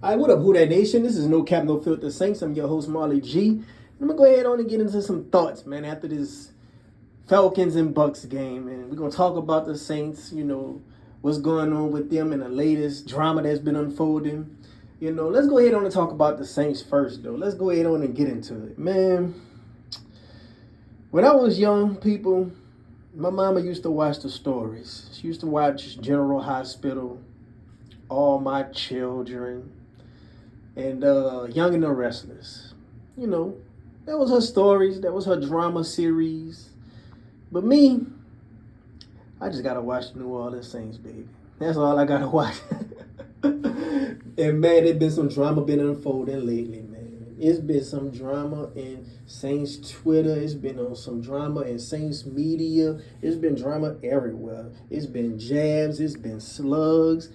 All right, what up, Who That Nation? This is No Cap, No Filter Saints. I'm your host, Marley G. I'm going to go ahead on and get into some thoughts, man, after this Falcons and Bucks game. And we're going to talk about the Saints, what's going on with them and the latest drama that's been unfolding. Let's go ahead on and talk about the Saints first, though. Let's go ahead on and get into it. Man, when I was young, people, my mama used to watch the stories. She used to watch General Hospital, All My Children, and Young and the Restless. That was her stories. That was her drama series. But me, I just gotta watch the New Orleans Saints, baby. That's all I gotta watch. And man, there's been some drama been unfolding lately, man. It's been some drama in Saints Twitter. It's been on some drama in Saints media. It's been drama everywhere. It's been jabs. It's been slugs.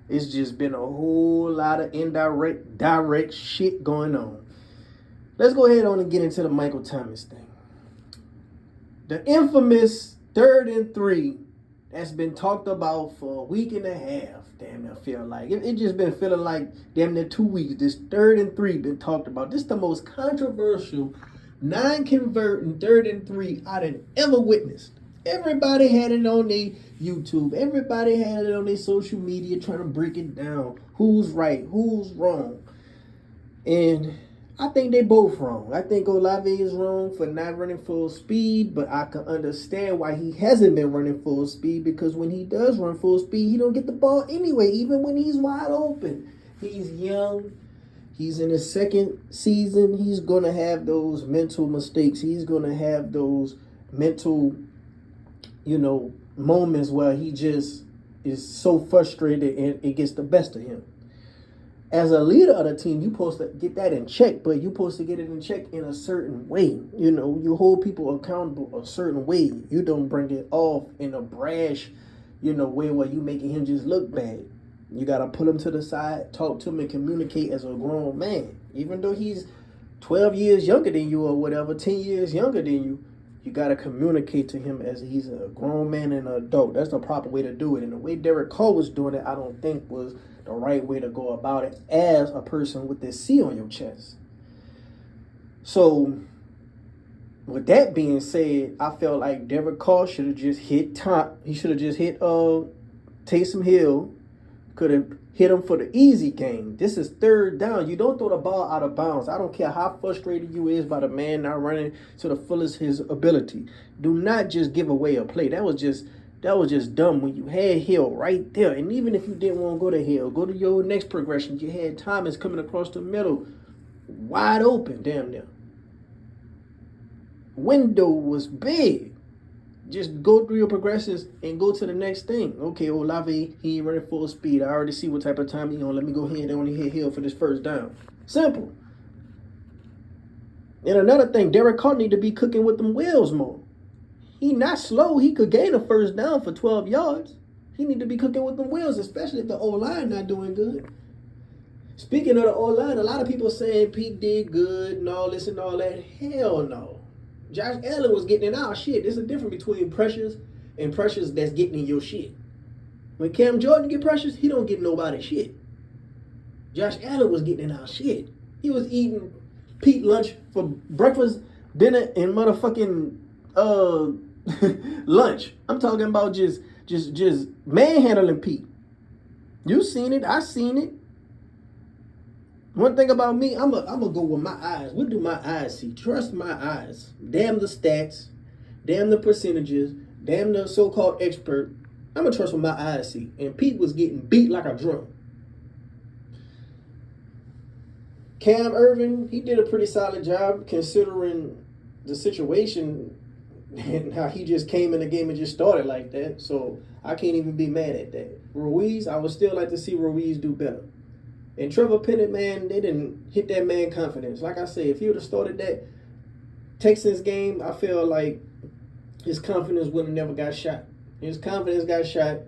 It's just been a whole lot of direct shit going on. Let's go ahead on and get into the Michael Thomas thing. The infamous 3rd and 3 that's been talked about for a week and a half. Damn, I feel like. It just been feeling like damn near 2 weeks. This 3rd and 3 been talked about. This is the most controversial non-converting 3rd and 3 I've ever witnessed. Everybody had it on their YouTube. Everybody had it on their social media trying to break it down. Who's right? Who's wrong? And I think they both wrong. I think Olave is wrong for not running full speed, but I can understand why he hasn't been running full speed, because when he does run full speed, he don't get the ball anyway, even when he's wide open. He's young. He's in his second season. He's going to have those mental mistakes. He's going to have those mental moments where he just is so frustrated and it gets the best of him. As a leader of the team, you're supposed to get that in check, but you're supposed to get it in check in a certain way. You hold people accountable a certain way. You don't bring it off in a brash, way where you making him just look bad. You got to pull him to the side, talk to him, and communicate as a grown man. Even though he's 12 years younger than you or whatever, 10 years younger than you, you got to communicate to him as he's a grown man and an adult. That's the proper way to do it. And the way Derek Carr was doing it, I don't think was the right way to go about it as a person with this C on your chest. So, with that being said, I felt like Derek Carr should have just hit top. He should have just hit Taysom Hill. Could have hit him for the easy game. This is 3rd down. You don't throw the ball out of bounds. I don't care how frustrated you is by the man not running to the fullest his ability. Do not just give away a play. That was just dumb when you had Hill right there. And even if you didn't want to go to Hill, go to your next progression. You had Thomas coming across the middle, wide open, damn near. Window was big. Just go through your progressions and go to the next thing. Okay, Olave, he ain't running full speed. I already see what type of time he on. Let me go ahead and only hit Hill for this 1st down. Simple. And another thing, Derek Carr need to be cooking with them wheels more. He not slow. He could gain a 1st down for 12 yards. He need to be cooking with them wheels, especially if the O-line not doing good. Speaking of the O-line, a lot of people saying Pete did good and all this and all that. Hell no. Josh Allen was getting in our shit. There's a difference between pressures and pressures that's getting in your shit. When Cam Jordan get pressures, he don't get nobody's shit. Josh Allen was getting in our shit. He was eating Pete lunch for breakfast, dinner, and motherfucking lunch. I'm talking about just manhandling Pete. You seen it. I seen it. One thing about me, I'm gonna go with my eyes. What do my eyes see? Trust my eyes. Damn the stats. Damn the percentages. Damn the so-called expert. I'm gonna trust what my eyes see. And Pete was getting beat like a drum. Cam Irvin, he did a pretty solid job considering the situation and how he just came in the game and just started like that. So I can't even be mad at that. Ruiz, I would still like to see Ruiz do better. And Trevor Penning, man, they didn't hit that man confidence. Like I said, if he would have started that Texans game, I feel like his confidence would have never got shot. His confidence got shot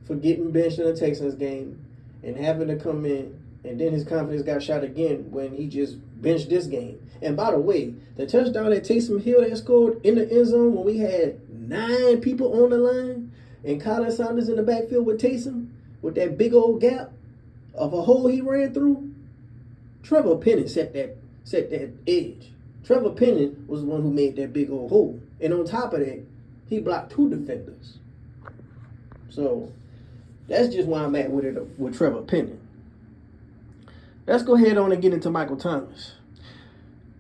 for getting benched in the Texans game and having to come in. And then his confidence got shot again when he just benched this game. And by the way, the touchdown that Taysom Hill that scored in the end zone when we had 9 people on the line and Colin Saunders in the backfield with Taysom with that big old gap. of a hole he ran through, Trevor Penning set that edge. Trevor Penning was the one who made that big old hole. And on top of that, he blocked 2 defenders. So that's just why I'm at with it with Trevor Penning. Let's go ahead on and get into Michael Thomas.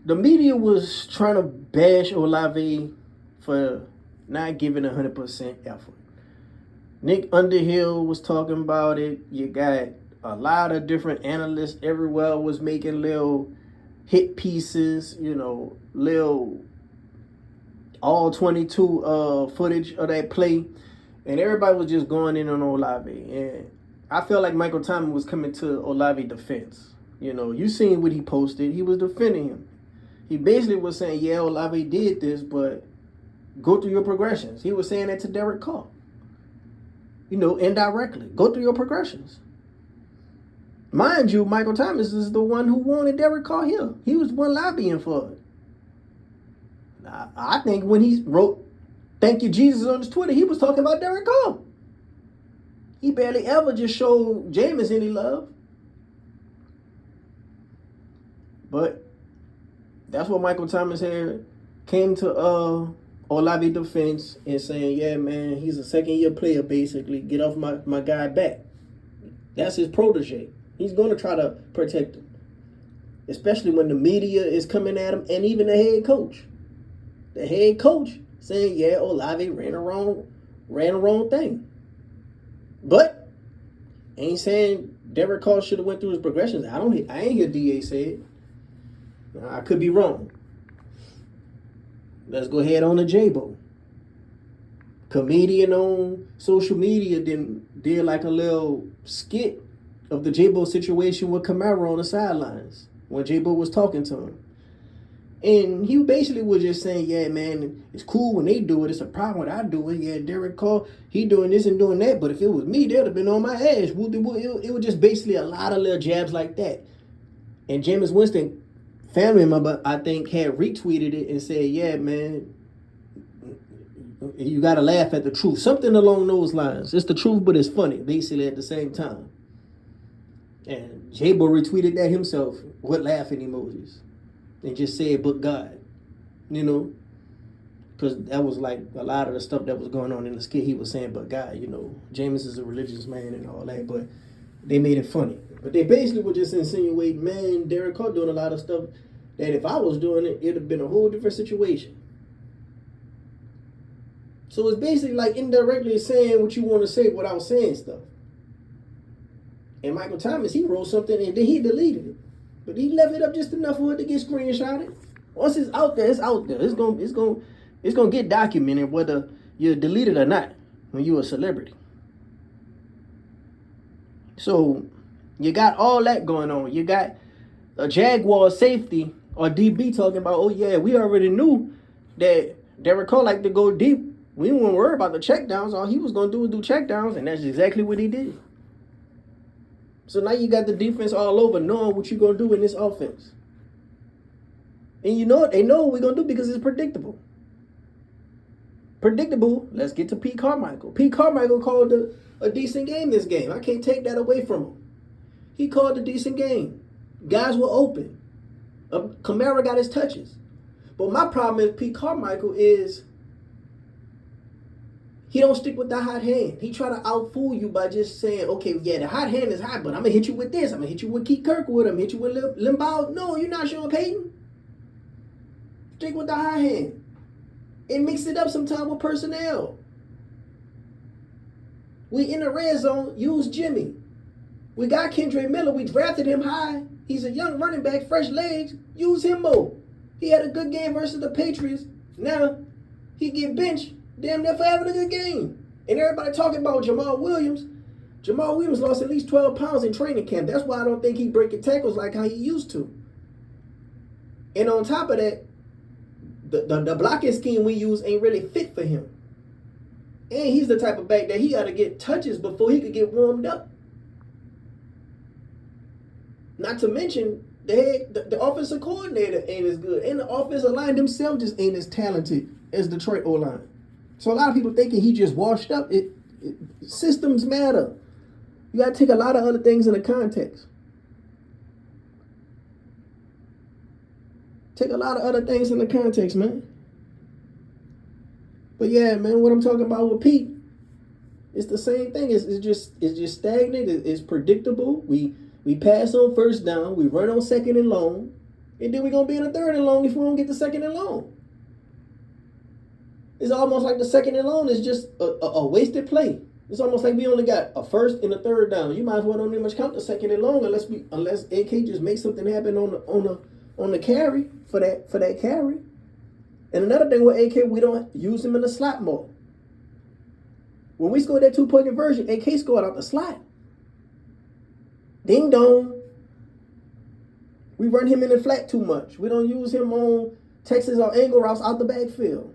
The media was trying to bash Olave for not giving 100% effort. Nick Underhill was talking about it. You got a lot of different analysts everywhere was making little hit pieces, little all 22 footage of that play. And everybody was just going in on Olave. And I felt like Michael Thomas was coming to Olave defense. You seen what he posted. He was defending him. He basically was saying, yeah, Olave did this, but go through your progressions. He was saying that to Derek Carr. Indirectly. Go through your progressions. Mind you, Michael Thomas is the one who wanted Derek Carr here. He was the one lobbying for it. I think when he wrote "Thank you, Jesus" on his Twitter, he was talking about Derek Carr. He barely ever just showed Jameis any love. But that's what Michael Thomas had came to Olave defense and saying, yeah, man, he's a second-year player, basically. Get off my guy back. That's his protege. He's going to try to protect him, especially when the media is coming at him and even the head coach. The head coach saying, yeah, Olave ran the wrong thing. But ain't saying Derek Carr should have went through his progressions. I ain't hear DA say it. I could be wrong. Let's go ahead on to J-Bo. Comedian on social media did like a little skit of the J-Bo situation with Camaro on the sidelines when J-Bo was talking to him. And he basically was just saying, yeah, man, it's cool when they do it. It's a problem when I do it. Yeah, Derek Carr, he doing this and doing that. But if it was me, they'd have been on my ass. It was just basically a lot of little jabs like that. And Jameis Winston, family member, I think, had retweeted it and said, yeah, man, you got to laugh at the truth. Something along those lines. It's the truth, but it's funny, basically, at the same time. And J-Bo retweeted that himself with laughing emojis and just said, but God, because that was like a lot of the stuff that was going on in the skit. He was saying, but God, Jameis is a religious man and all that, but they made it funny. But they basically were just insinuating, man, Derek Carr doing a lot of stuff that if I was doing it, it'd have been a whole different situation. So it's basically like indirectly saying what you want to say without saying stuff. And Michael Thomas, he wrote something and then he deleted it. But he left it up just enough for it to get screenshotted. Once it's out there, it's out there. It's gonna get documented whether you delete it or not when you're a celebrity. So you got all that going on. You got a Jaguar safety or DB talking about, oh yeah, we already knew that Derek Carr liked to go deep. We didn't want to worry about the checkdowns. All he was going to do was do checkdowns, and that's exactly what he did. So now you got the defense all over knowing what you're going to do in this offense. And you know what? They know what we're going to do because it's predictable. Predictable. Let's get to Pete Carmichael. Pete Carmichael called a decent game this game. I can't take that away from him. He called a decent game. Guys were open. Kamara got his touches. But my problem is Pete Carmichael is he don't stick with the hot hand. He try to out-fool you by just saying, okay, yeah, the hot hand is hot, but I'm going to hit you with this. I'm going to hit you with Keith Kirkwood. I'm going to hit you with Limbaugh. No, you're not Sean Payton. Stick with the hot hand. And mix it up sometime with personnel. We in the red zone, use Jimmy. We got Kendrick Miller. We drafted him high. He's a young running back, fresh legs. Use him more. He had a good game versus the Patriots. Now, he get benched damn near for having a good game. And everybody talking about Jamal Williams. Jamal Williams lost at least 12 pounds in training camp. That's why I don't think he breaking tackles like how he used to. And on top of that, the blocking scheme we use ain't really fit for him. And he's the type of back that he got to get touches before he could get warmed up. Not to mention, the offensive coordinator ain't as good. And the offensive line themselves just ain't as talented as Detroit O-line. So a lot of people thinking he just washed up. Systems matter. You got to take a lot of other things into context. Take a lot of other things into context, man. But yeah, man, what I'm talking about with Pete, it's the same thing. It's just stagnant. It's predictable. We pass on first down. We run on second and long, and then we're gonna be in a third and long if we don't get the second and long. It's almost like the second and long is just a wasted play. It's almost like we only got a first and a third down. You might as well don't even much count the second and long unless AK just makes something happen on the carry for that carry. And another thing with AK, we don't use him in the slot more. When we scored that 2-point conversion, AK scored out the slot. Ding dong. We run him in the flat too much. We don't use him on Texas or angle routes out the backfield.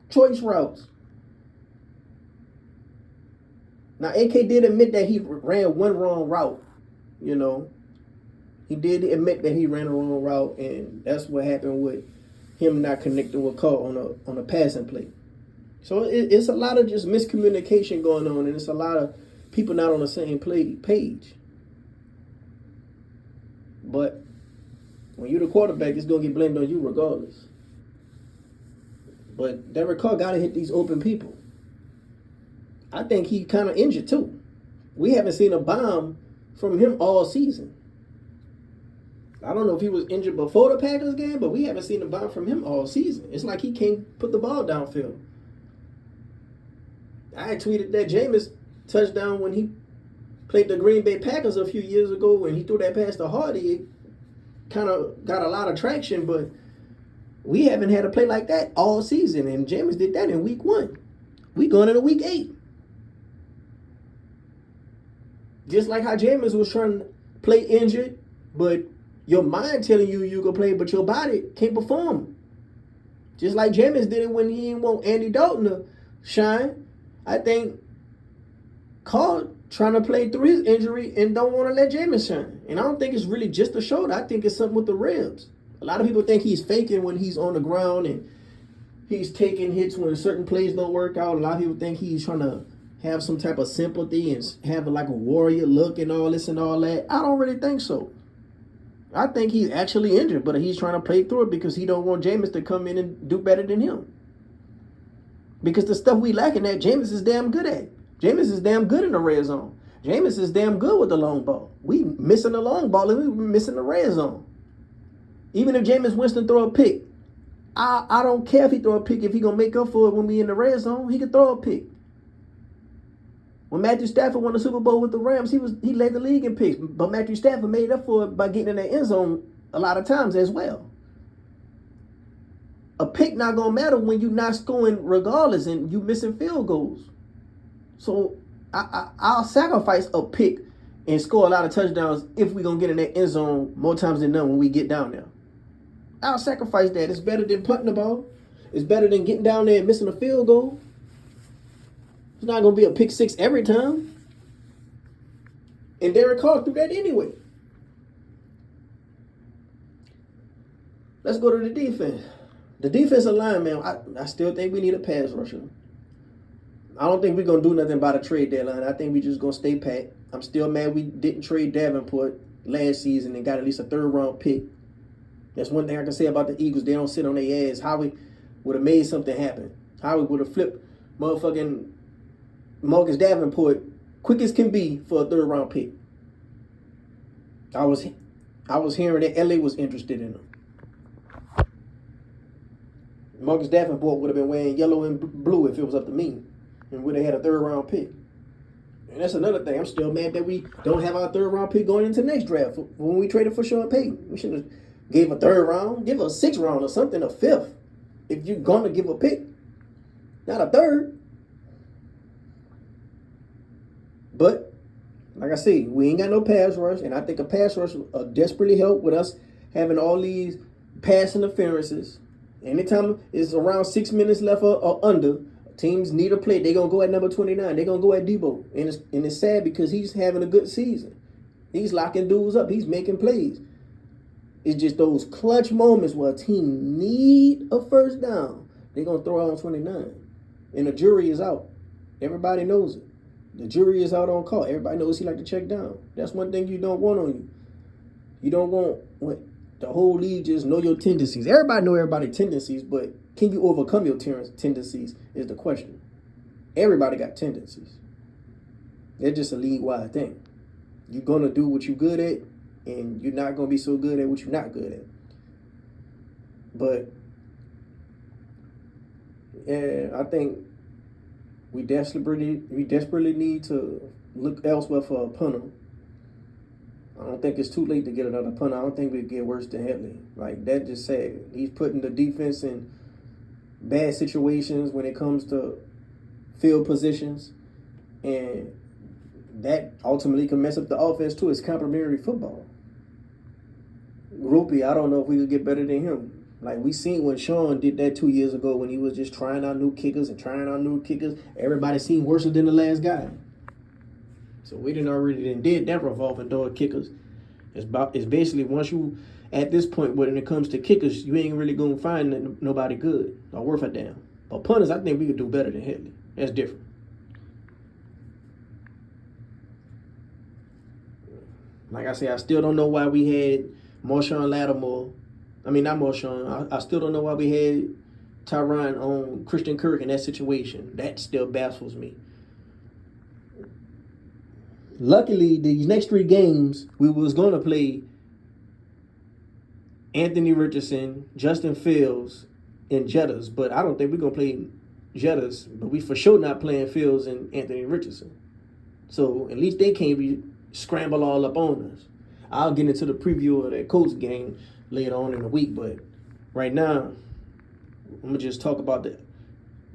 Choice routes. Now, AK did admit that he ran one wrong route, you know. He did admit that he ran a wrong route, and that's what happened with him not connecting with Cole on a passing play. So it's a lot of just miscommunication going on, and it's a lot of people not on the same page. But when you're the quarterback, it's going to get blamed on you regardless. But Derek Carr got to hit these open people. I think he kind of injured too. We haven't seen a bomb from him all season. I don't know if he was injured before the Packers game, but we haven't seen a bomb from him all season. It's like he can't put the ball downfield. I had tweeted that Jameis touchdown when he played the Green Bay Packers a few years ago when he threw that pass to Hardy. It kind of got a lot of traction, but we haven't had a play like that all season, and Jameis did that in week 1. We going into week 8. Just like how Jameis was trying to play injured, but your mind telling you can play, but your body can't perform. Just like Jameis did it when he didn't want Andy Dalton to shine. I think Carr trying to play through his injury and don't want to let Jameis shine. And I don't think it's really just the shoulder. I think it's something with the ribs. A lot of people think he's faking when he's on the ground and he's taking hits when certain plays don't work out. A lot of people think he's trying to have some type of sympathy and have like a warrior look and all this and all that. I don't really think so. I think he's actually injured, but he's trying to play through it because he don't want Jameis to come in and do better than him. Because the stuff we lacking at, Jameis is damn good at. Jameis is damn good in the red zone. Jameis is damn good with the long ball. We missing the long ball and we missing the red zone. Even if Jameis Winston throw a pick, I don't care if he throw a pick. If he gonna make up for it when we in the red zone, he can throw a pick. When Matthew Stafford won the Super Bowl with the Rams, he led the league in picks. But Matthew Stafford made up for it by getting in that end zone a lot of times as well. A pick not gonna matter when you're not scoring regardless and you missing field goals. So I'll sacrifice a pick and score a lot of touchdowns if we're gonna get in that end zone more times than none when we get down there. I'll sacrifice that. It's better than punting the ball. It's better than getting down there and missing a field goal. It's not going to be a pick 6 every time. And Derek Carr threw that anyway. Let's go to the defense. The defensive line, man, I still think we need a pass rusher. I don't think we're going to do nothing about a trade deadline. I think we're just going to stay pat. I'm still mad we didn't trade Davenport last season and got at least a 3rd-round pick. That's one thing I can say about the Eagles. They don't sit on their ass. Howie would have made something happen. Howie would have flipped motherfucking Marcus Davenport quick as can be for a 3rd-round pick. I was hearing that LA was interested in him. Marcus Davenport would have been wearing yellow and blue if it was up to me, and would have had a 3rd-round pick. And that's another thing. I'm still mad that we don't have our 3rd-round pick going into the next draft. When we traded for Sean Payton, we should have gave a 3rd round, give a 6th round or something, a 5th. If you're gonna give a pick, not a 3rd. But, like I say, we ain't got no pass rush, and I think a pass rush will desperately help with us having all these pass interferences. Anytime it's around 6 minutes left or under, teams need a play. They're going to go at number 29. They're going to go at Debo. And it's sad because he's having a good season. He's locking dudes up. He's making plays. It's just those clutch moments where a team need a 1st down. They're going to throw out on 29. And the jury is out. Everybody knows it. The jury is out on call. Everybody knows he like to check down. That's one thing you don't want on you. You don't want what the whole league just know your tendencies. Everybody know everybody's tendencies, but can you overcome your tendencies is the question. Everybody got tendencies. They're just a league-wide thing. You're going to do what you're good at, and you're not going to be so good at what you're not good at. But, yeah, I think we desperately need to look elsewhere for a punter. I don't think it's too late to get another punter. I don't think we get worse than Headley. Like, that just sad. He's putting the defense in bad situations when it comes to field positions, and that ultimately can mess up the offense too. It's complementary football. Groupie, I don't know if we could get better than him. Like, we seen when Sean did that 2 years ago when he was just trying out new kickers. Everybody seemed worse than the last guy. So we already did that revolving door kickers. It's basically once you at this point when it comes to kickers, you ain't really gonna find nobody good or worth a damn. But punters, I think we could do better than Headley. That's different. Like I say, I still don't know why we had Marshawn Lattimore. I mean, not Marshawn. I still don't know why we had Tyron on Christian Kirk in that situation. That still baffles me. Luckily, these next 3 games, we was going to play Anthony Richardson, Justin Fields, and Jettas. But I don't think we're going to play Jettas. But we for sure not playing Fields and Anthony Richardson. So at least they can't be scramble all up on us. I'll get into the preview of that Colts game later on in the week. But right now, I'm going to just talk about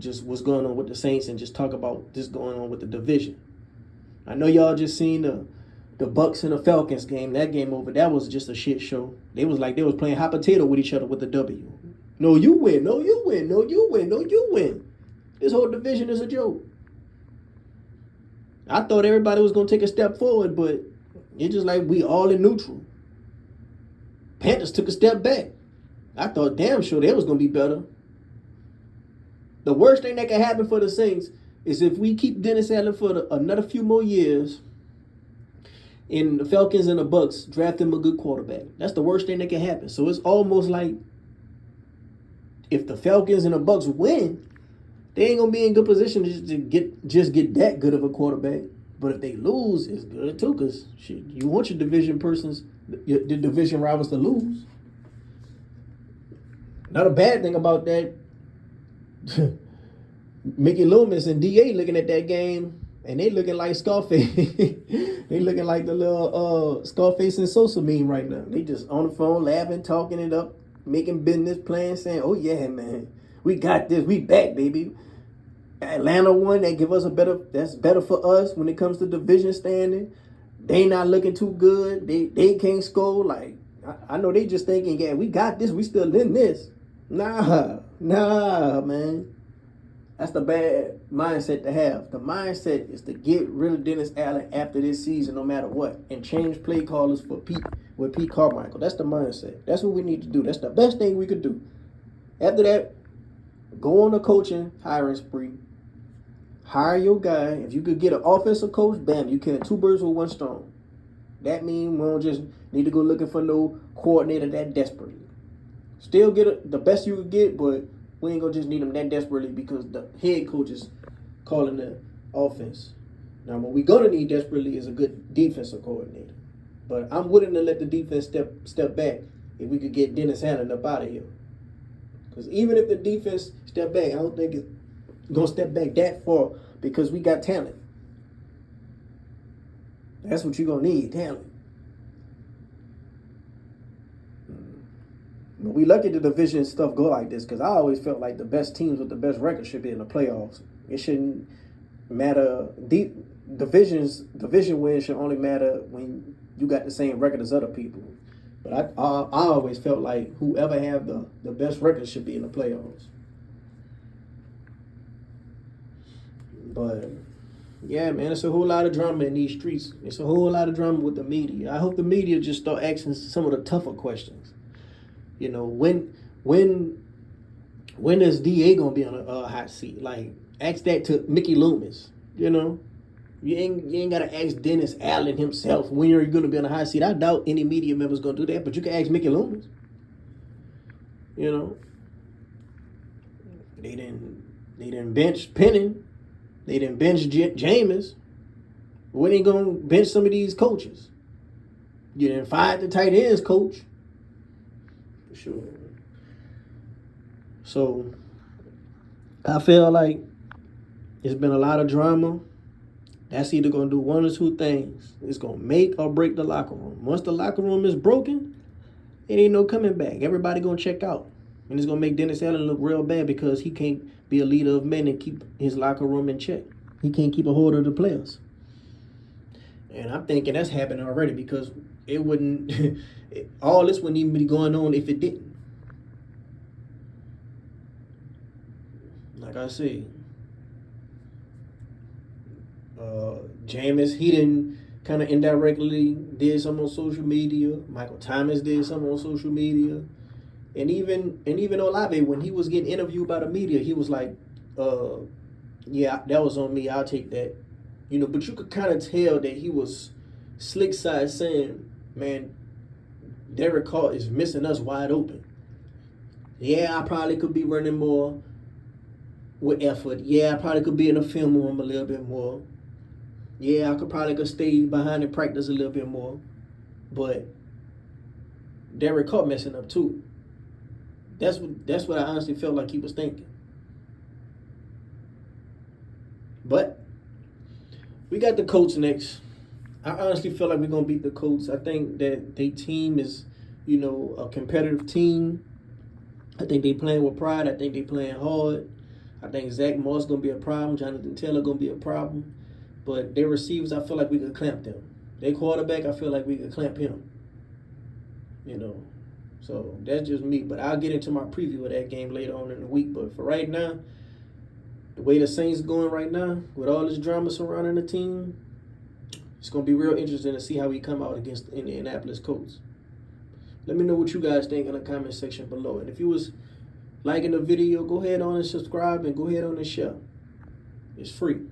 just what's going on with the Saints and just talk about this going on with the division. I know y'all just seen the Bucks and the Falcons game. That game over, that was just a shit show. They was playing hot potato with each other with the W. No, you win. No, you win. No, you win. No, you win. This whole division is a joke. I thought everybody was going to take a step forward, but it's just like we all in neutral. Panthers took a step back. I thought damn sure they was going to be better. The worst thing that can happen for the Saints is if we keep Dennis Allen for another few more years and the Falcons and the Bucks draft him a good quarterback. That's the worst thing that can happen. So it's almost like if the Falcons and the Bucks win, they ain't going to be in good position to get that good of a quarterback. But if they lose, it's good too because you want your division your division rivals to lose. Not a bad thing about that. Mickey Loomis and DA looking at that game, and they looking like Scarface. They looking like the little Scarface and Sosa meme right now. They just on the phone laughing, talking it up, making business plans, saying, "Oh yeah, man, we got this. We back, baby." Atlanta won. They give us that's better for us when it comes to division standing. They not looking too good. They can't score. Like I know they just thinking, yeah, we got this. We still in this. Nah, man. That's the bad mindset to have. The mindset is to get rid of Dennis Allen after this season, no matter what, and change play callers for Pete Carmichael. That's the mindset. That's what we need to do. That's the best thing we could do. After that, go on a coaching hiring spree. Hire your guy. If you could get an offensive coach, bam, you kill 2 birds with 1 stone. That means we don't just need to go looking for no coordinator that desperately. Still get the best you could get, but we ain't gonna just need them that desperately because the head coach is calling the offense. Now, what we gonna need desperately is a good defensive coordinator. But I'm willing to let the defense step back if we could get Dennis Allen up out of here. Because even if the defense step back, I don't think it's gonna step back that far because we got talent. That's what you're gonna need, talent. But we lucky the division stuff go like this because I always felt like the best teams with the best record should be in the playoffs. It shouldn't matter. Division wins should only matter when you got the same record as other people. But I always felt like whoever have the best record should be in the playoffs. But yeah, man, it's a whole lot of drama in these streets. It's a whole lot of drama with the media. I hope the media just start asking some of the tougher questions. You know, when is DA gonna be on a hot seat? Like, ask that to Mickey Loomis. You know, You ain't gotta ask Dennis Allen himself when you're gonna be on the hot seat. I doubt any media member's gonna do that, but you can ask Mickey Loomis. You know, they didn't bench Penning, they didn't bench Jameis. When they gonna bench some of these coaches? You didn't fire the tight ends coach. For sure. So I feel like it's been a lot of drama. That's either going to do one or two things. It's going to make or break the locker room. Once the locker room is broken, it ain't no coming back. Everybody going to check out. And it's going to make Dennis Allen look real bad because he can't be a leader of men and keep his locker room in check. He can't keep a hold of the players. And I'm thinking that's happening already because it wouldn't, all this wouldn't even be going on if it didn't. Like I said, Jameis, he didn't kind of indirectly did something on social media. Michael Thomas did something on social media. And even Olave, when he was getting interviewed by the media, he was like, yeah, that was on me. I'll take that. You know, but you could kind of tell that he was slick side saying, man, Derek Carr is missing us wide open. Yeah, I probably could be running more with effort. Yeah, I probably could be in the film room a little bit more. Yeah, I could stay behind and practice a little bit more. But Derek Carr messing up too. That's what I honestly felt like he was thinking. But we got the Colts next. I honestly feel like we're going to beat the Colts. I think that their team is, a competitive team. I think they playing with pride. I think they playing hard. I think Zach Moss going to be a problem. Jonathan Taylor going to be a problem. But their receivers, I feel like we could clamp them. Their quarterback, I feel like we could clamp him. So that's just me. But I'll get into my preview of that game later on in the week. But for right now, the way the Saints going right now, with all this drama surrounding the team, it's going to be real interesting to see how we come out against the Indianapolis Colts. Let me know what you guys think in the comment section below. And if you was liking the video, go ahead on and subscribe and go ahead on and share. It's free.